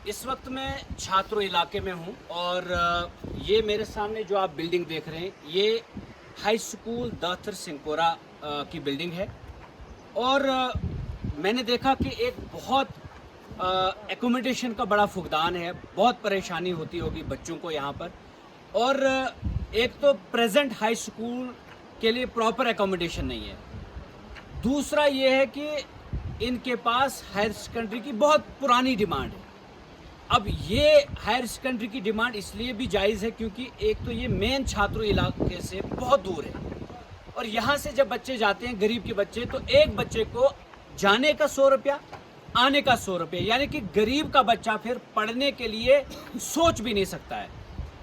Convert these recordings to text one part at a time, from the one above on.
इस वक्त मैं छात्रों इलाके में हूं और ये मेरे सामने जो आप बिल्डिंग देख रहे हैं ये हाई स्कूल दातर सिंहपुरा की बिल्डिंग है। और मैंने देखा कि एक बहुत एकोमोडेशन का बड़ा फुकदान है, बहुत परेशानी होती होगी बच्चों को यहाँ पर। और एक तो प्रेजेंट हाई स्कूल के लिए प्रॉपर एकोमोडेशन नहीं है, दूसरा ये है कि इनके पास हायर सेकेंडरी की बहुत पुरानी डिमांड है। अब ये हायर सेकेंडरी की डिमांड इसलिए भी जायज़ है क्योंकि एक तो ये मेन छात्रों इलाके से बहुत दूर है और यहाँ से जब बच्चे जाते हैं, गरीब के बच्चे, तो एक बच्चे को जाने का 100 रुपया, आने का 100 रुपया, यानी कि गरीब का बच्चा फिर पढ़ने के लिए सोच भी नहीं सकता है।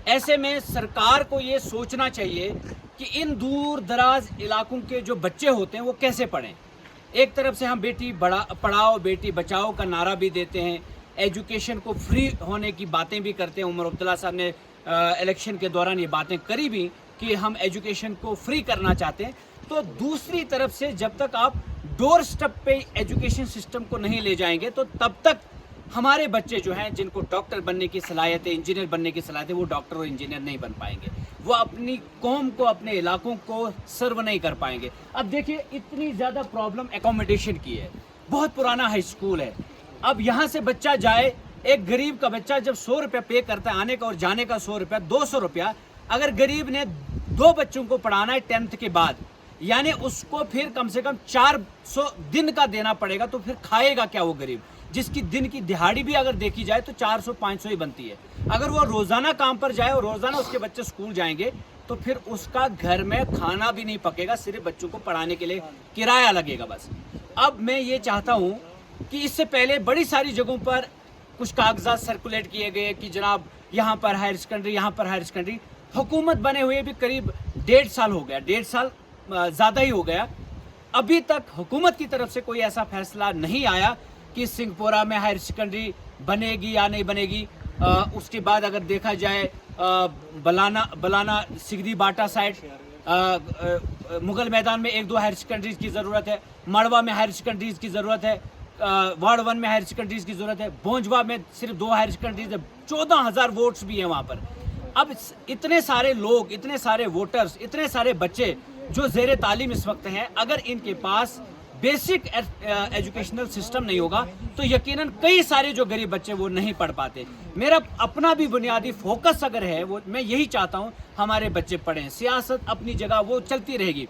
ऐसे में सरकार को ये सोचना चाहिए कि इन दूर दराज इलाकों के जो बच्चे होते हैं वो कैसे पढ़ें। एक तरफ से हम बेटी पढ़ाओ बेटी बचाओ का नारा भी देते हैं, एजुकेशन को फ्री होने की बातें भी करते हैं। उमर अब्दुल्ला साहब ने इलेक्शन के दौरान ये बातें करी भी कि हम एजुकेशन को फ्री करना चाहते हैं। तो दूसरी तरफ से जब तक आप डोर स्टेप पे एजुकेशन सिस्टम को नहीं ले जाएंगे तो तब तक हमारे बच्चे जो हैं, जिनको डॉक्टर बनने की सलाहियत है, इंजीनियर बनने की सलाहियत है, वो डॉक्टर और इंजीनियर नहीं बन पाएंगे। वो अपनी कौम को, अपने इलाकों को सर्व नहीं कर पाएंगे। अब देखिए इतनी ज़्यादा प्रॉब्लम एकोमोडेशन की है, बहुत पुराना हाई स्कूल है। अब यहाँ से बच्चा जाए, एक गरीब का बच्चा जब 100 रुपया पे करता है आने का और जाने का 100 रुपया, 200 रुपया, अगर गरीब ने 2 बच्चों को पढ़ाना है 10th के बाद, यानी उसको फिर कम से कम 400 दिन का देना पड़ेगा। तो फिर खाएगा क्या वो गरीब, जिसकी दिन की दिहाड़ी भी अगर देखी जाए तो 400-500 ही बनती है। अगर वो रोजाना काम पर जाए और रोजाना उसके बच्चे स्कूल जाएंगे तो फिर उसका घर में खाना भी नहीं पकेगा, सिर्फ बच्चों को पढ़ाने के लिए किराया लगेगा बस। अब मैं ये चाहता हूँ कि इससे पहले बड़ी सारी जगहों पर कुछ कागजात सर्कुलेट किए गए कि जनाब यहाँ पर हायर सेकेंडरी, यहाँ पर हायर सेकेंडरी। हुकूमत बने हुए भी करीब 1.5 साल हो गया, 1.5 साल ज़्यादा ही हो गया। अभी तक हुकूमत की तरफ से कोई ऐसा फैसला नहीं आया कि सिंहपुरा में हायर सेकेंडरी बनेगी या नहीं बनेगी। उसके बाद अगर देखा जाए बलाना सिगरी बाटा साइड, मुगल मैदान में 1-2 हायर सेकेंडरीज की ज़रूरत है, मड़वा में हायर सेकेंडरीज की ज़रूरत है, वार्ड 1 में हायर सेकेंडरीज की ज़रूरत है, बोंजवा में सिर्फ 2 हायर सेकेंडरीज है, 14,000 वोट्स भी हैं वहाँ पर। अब इतने सारे लोग, इतने सारे वोटर्स, इतने सारे बच्चे जो ज़ेरे तालीम इस वक्त हैं, अगर इनके पास बेसिक एजुकेशनल सिस्टम नहीं होगा तो यकीनन कई सारे जो गरीब बच्चे वो नहीं पढ़ पाते। मेरा अपना भी बुनियादी फोकस अगर है वो, मैं यही चाहता हूँ हमारे बच्चे पढ़ें। सियासत अपनी जगह वो चलती रहेगी,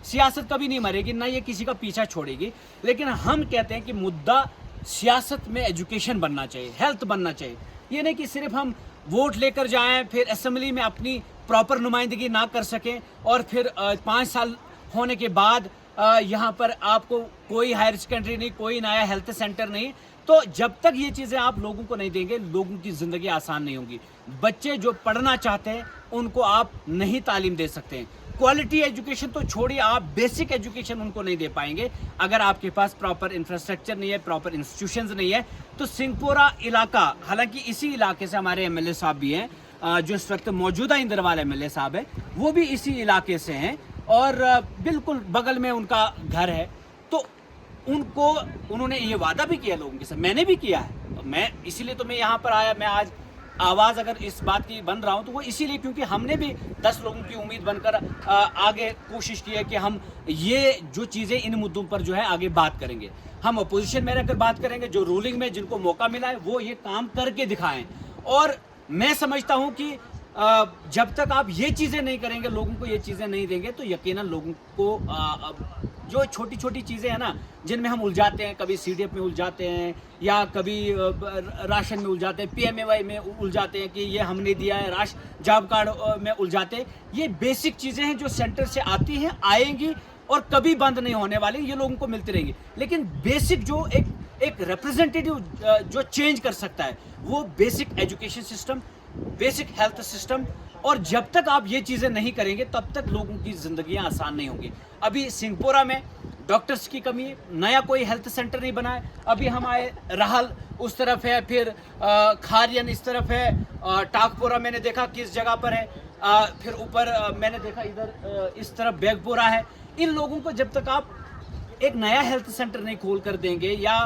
सियासत कभी नहीं मरेगी, ना ये किसी का पीछा छोड़ेगी। लेकिन हम कहते हैं कि मुद्दा सियासत में एजुकेशन बनना चाहिए, हेल्थ बनना चाहिए। ये नहीं कि सिर्फ हम वोट लेकर जाएं, फिर असेंबली में अपनी प्रॉपर नुमाइंदगी ना कर सकें और फिर 5 साल होने के बाद यहाँ पर आपको कोई हायर सेकेंडरी नहीं, कोई नया हेल्थ सेंटर नहीं। तो जब तक ये चीज़ें आप लोगों को नहीं देंगे, लोगों की ज़िंदगी आसान नहीं होगी। बच्चे जो पढ़ना चाहते हैं उनको आप नहीं तालीम दे सकते हैं। क्वालिटी एजुकेशन तो छोड़िए, आप बेसिक एजुकेशन उनको नहीं दे पाएंगे अगर आपके पास प्रॉपर इंफ्रास्ट्रक्चर नहीं है, प्रॉपर इंस्टीट्यूशंस नहीं है। तो सिंहपुरा इलाका, हालांकि इसी इलाके से हमारे एमएलए साहब भी हैं, जो इस वक्त मौजूदा इंदरवाल एमएलए साहब है, वो भी इसी इलाके से हैं और बिल्कुल बगल में उनका घर है। तो उन्होंने ये वादा भी किया लोगों के साथ, मैंने भी किया है। तो मैं इसीलिए तो मैं यहाँ पर आया, मैं आज आवाज़ अगर इस बात की बन रहा हूँ तो वो इसीलिए क्योंकि हमने भी 10 लोगों की उम्मीद बनकर आगे कोशिश की है कि हम ये जो चीज़ें इन मुद्दों पर जो है आगे बात करेंगे। हम अपोजिशन में रहकर बात करेंगे, जो रूलिंग में जिनको मौका मिला है वो ये काम करके दिखाएं। और मैं समझता हूँ कि जब तक आप ये चीज़ें नहीं करेंगे, लोगों को ये चीज़ें नहीं देंगे, तो यकीनन लोगों को जो छोटी छोटी चीज़ें हैं ना, जिनमें हम उलझाते हैं, कभी सीडीएफ में उलझाते हैं या कभी राशन में उलझाते हैं, पीएमएवाई में उलझाते हैं कि ये हमने दिया है, जॉब कार्ड में उलझाते हैं। ये बेसिक चीज़ें हैं जो सेंटर से आती हैं, आएंगी और कभी बंद नहीं होने वाली, ये लोगों को मिलती रहेंगी। लेकिन बेसिक जो एक रिप्रेजेंटेटिव जो चेंज कर सकता है वो basic education system, basic health system. और जब तक आप ये चीज़ें नहीं करेंगे तब तक लोगों की ज़िंदगियां आसान नहीं होंगी। अभी सिंहपुरा में डॉक्टर्स की कमी है, नया कोई हेल्थ सेंटर नहीं बना है। अभी हम आए, राहल उस तरफ है, फिर खारियन इस तरफ है, टाकपुरा मैंने देखा किस जगह पर है, फिर ऊपर मैंने देखा इधर इस तरफ बेगपुरा है। इन लोगों को जब तक आप एक नया हेल्थ सेंटर नहीं खोल कर देंगे या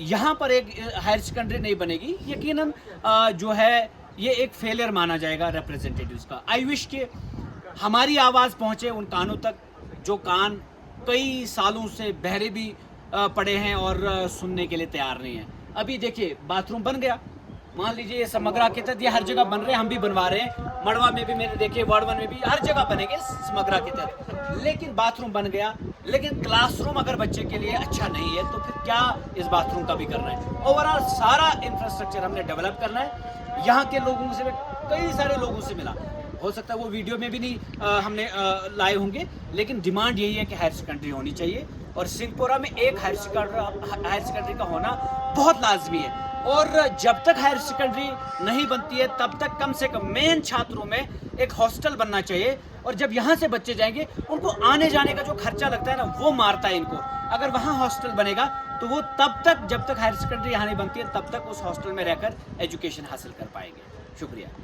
यहाँ पर एक हायर सेकेंडरी नहीं बनेगी, यकीनन जो है ये एक फेलियर माना जाएगा रिप्रेजेंटेटिव्स का। आई विश के हमारी आवाज़ पहुँचे उन कानों तक जो कान कई सालों से बहरे भी पड़े हैं और सुनने के लिए तैयार नहीं हैं। अभी देखिए बाथरूम बन गया, मान लीजिए ये समग्रा के तहत ये हर जगह बन रहे हैं, हम भी बनवा रहे हैं, मड़वा में भी मैंने देखे, वार्ड 1 में भी, हर जगह बनेंगे समग्रा के तहत। लेकिन बाथरूम बन गया, लेकिन क्लासरूम अगर बच्चे के लिए अच्छा नहीं है तो फिर क्या इस बाथरूम का भी करना है। ओवरऑल सारा इंफ्रास्ट्रक्चर हमने डेवलप करना है। यहाँ के लोगों से, कई सारे लोगों से मिला, हो सकता है वो वीडियो में भी नहीं हमने लाए होंगे, लेकिन डिमांड यही है कि हायर सेकेंडरी होनी चाहिए और सिंहपुरा में एक हायर सेकेंडरी का होना बहुत लाजमी है। और जब तक हायर सेकेंडरी नहीं बनती है तब तक कम से कम मेन छात्रों में एक हॉस्टल बनना चाहिए। और जब यहाँ से बच्चे जाएंगे उनको आने जाने का जो खर्चा लगता है ना, वो मारता है इनको। अगर वहाँ हॉस्टल बनेगा तो वो तब तक, जब तक हायर सेकेंडरी यहाँ नहीं बनती है तब तक उस हॉस्टल में रहकर एजुकेशन हासिल कर पाएंगे। शुक्रिया।